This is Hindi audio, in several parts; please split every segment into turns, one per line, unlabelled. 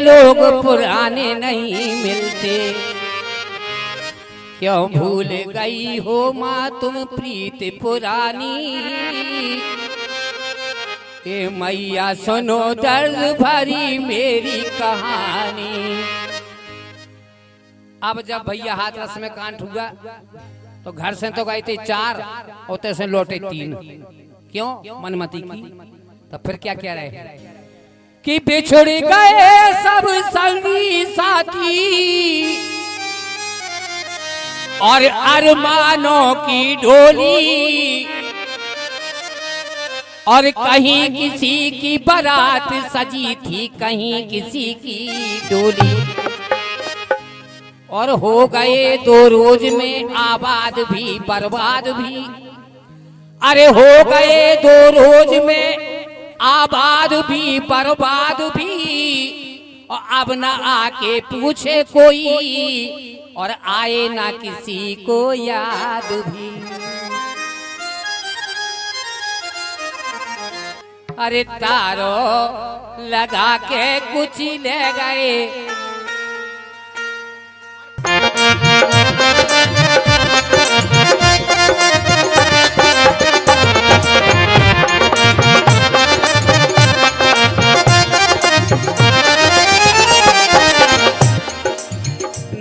लोग पुराने नहीं मिलते। क्यों भूल गई हो माँ तुम प्रीत पुरानी। ए मैया सुनो दर्द भरी मेरी कहानी। अब जब भैया हाथरस में कांट हुआ तो घर से तो गए थे 4 और से लौटे 3। क्यों मनमती की। तो फिर क्या कह रहे हैं कि बिछुड़ गए सब संगी साथी और अरमानों की डोली। और कहीं किसी की बारात सजी थी, कहीं किसी की डोली। और हो गए 2 रोज में आबाद भी बर्बाद भी। अरे हो गए 2 रोज में आबाद भी बर्बाद भी। और अब ना आके पूछे कोई और आए ना किसी को याद भी। अरे तारो लगा के कुछ ले गए।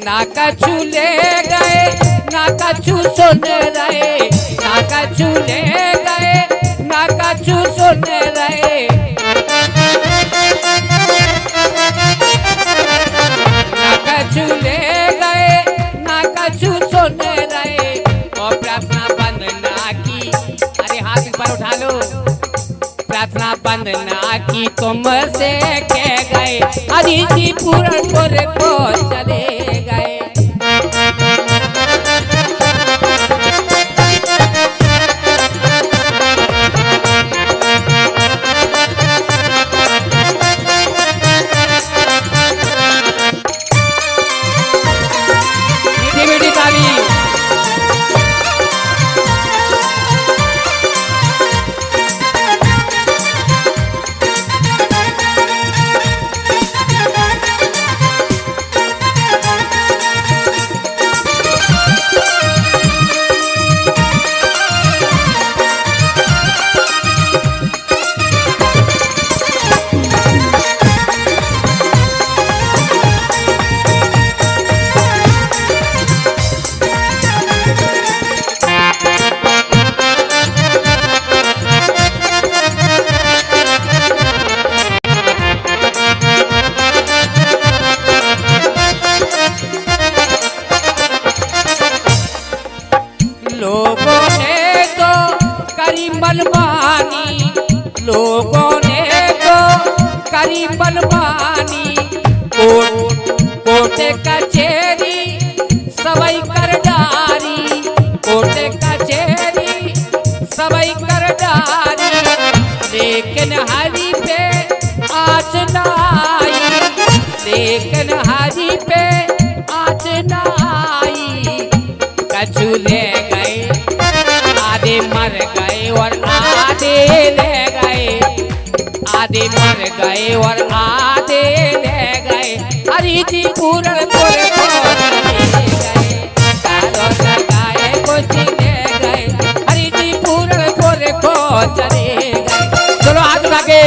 ना कछु ले गए ना कछु सुन रहे। ना कछु ले गए ना कछु सुन रहे। ना कछु ले गए ना कछु सुन रहे। और प्रार्थना बंद ना की। अरे हाथ ऊपर उठा लो। प्रार्थना बंद ना की तुमसे कह गए। हरि जी पूरनपुर को चले गए। मीठी मीठी ताली। लोगों ने तो करी मनमानी। लोगों ने तो करी मनमानी। कोर्ट कचेरी सवई कर डारी। कोर्ट कचेरी सवई कर डारी। लेकिन हरि पे आँच ना आई। लेकिन हरि पे आँच ना आई। कछु ले गए आधे मर गए और आधे ले गए। आधे मर गए और आधे ले गए। हरि जी पूरनपुर को चले गए। तारो लगाए कुछ ले गए। हरि जी पूरनपुर को चले गए। चलो हाथ लगे।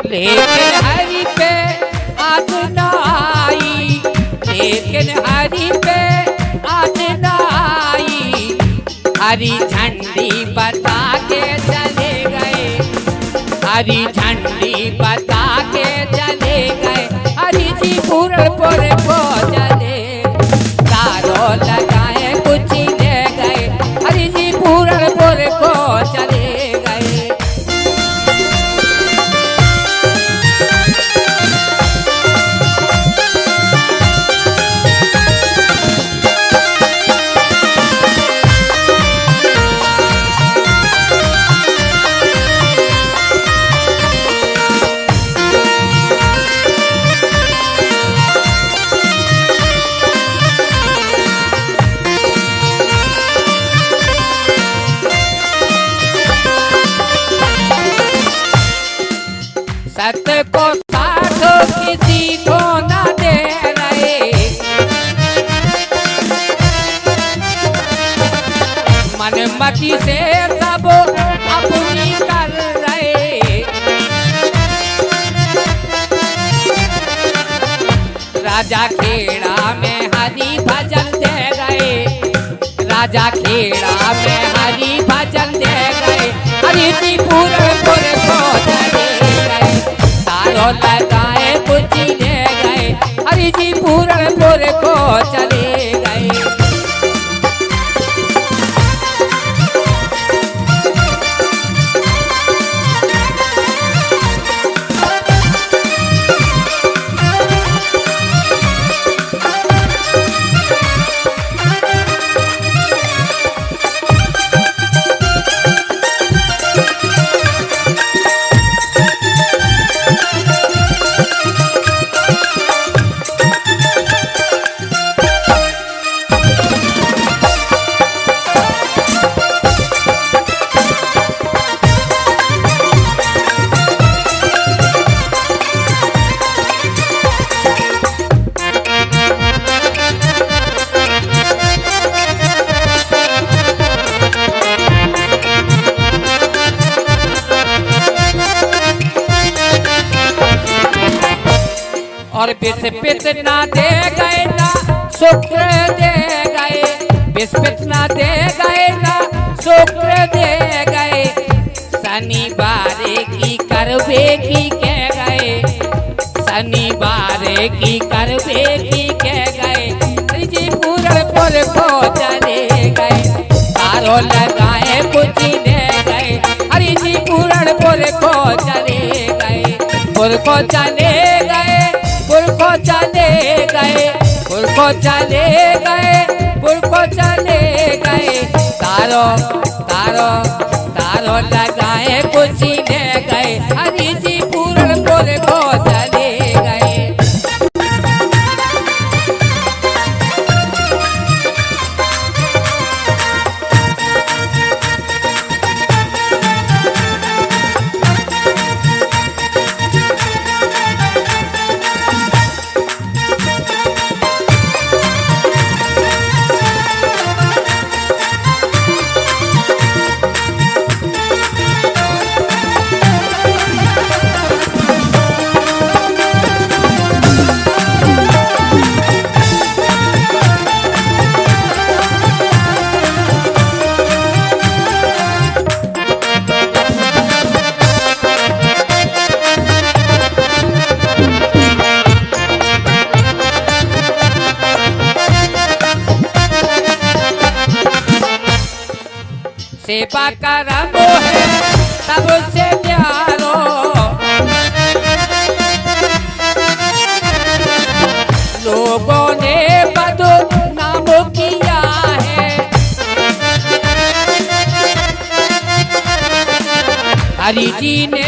लेकिन हरि पे आँच ना आई। लेकिन हरि पे आँच ना आई। हरी झंडी बता के चले गए। हरी झंडी बता के चले गए। हरि जी पूरनपुर को चले। तारो लगाए कुछ ले गए। हरि जी पूरनपुर को चले गए। सत्य को साथ किसी को न दे रहे, मनमति से सब अपनी कर रहे। राजा खेड़ा में हरि भजन दे गए, राजा खेड़ा में हरि भजन दे गए, हरि जी पूरनपुर को चले गए, तारो लगाए कुची ले गए, हरि जी पूरनपुर को चले गए। और विस्पित ना दे गए ना शुक्र दे गए, विस्पित ना दे गए ना शुक्र दे गए, शनिवार की करवे की कह गए, शनिवार की करवे की कह गए, हरि जी पूरनपुर को चले गए, तारो लगाए कुची ले गए, हरि जी पूरनपुर को चले गए, पुर को चले गए, पुर को चले गए, पुर को चले गए, पुर को चले गए, तारो तारो तारो लगाए कुची ले गए, हरि जी पूरनपुर को चले गए। सेवा करम है सबसे प्यारो, लोगों ने बदनाम किया है, हरि जी ने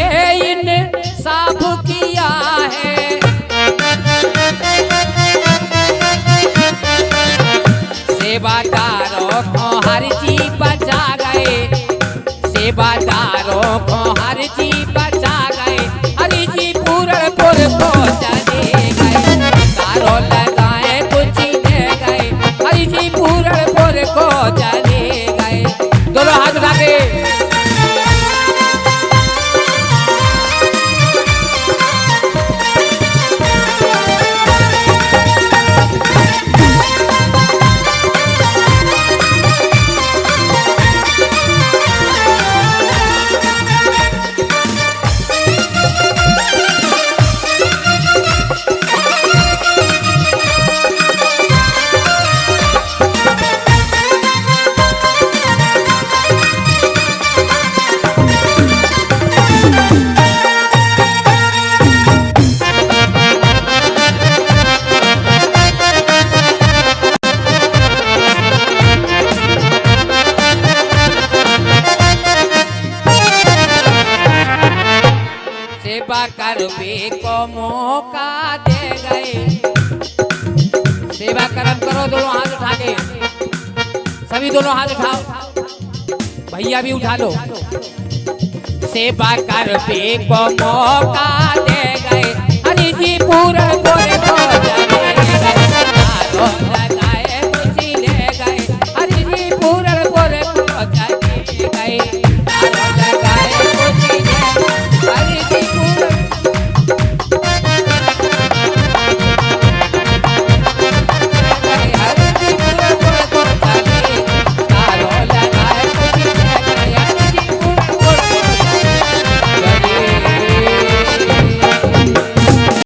इंसाफ किया है, सेवादारों को हरि जी बचा गए, सेवादारों को हरि जी बचा गए, हरि जी पूरनपुर को चले गए, तारो लगाए कुची ले गए, हरि जी पूरनपुर को चले गए। दोनों हाथ उठा के करवे को मौका दे गए। सेवा कर्म करो, दोनों हाथ उठा के, सभी दोनों हाथ उठाओ, भैया भी उठा लो। सेवा करवे को मौका दे पूरा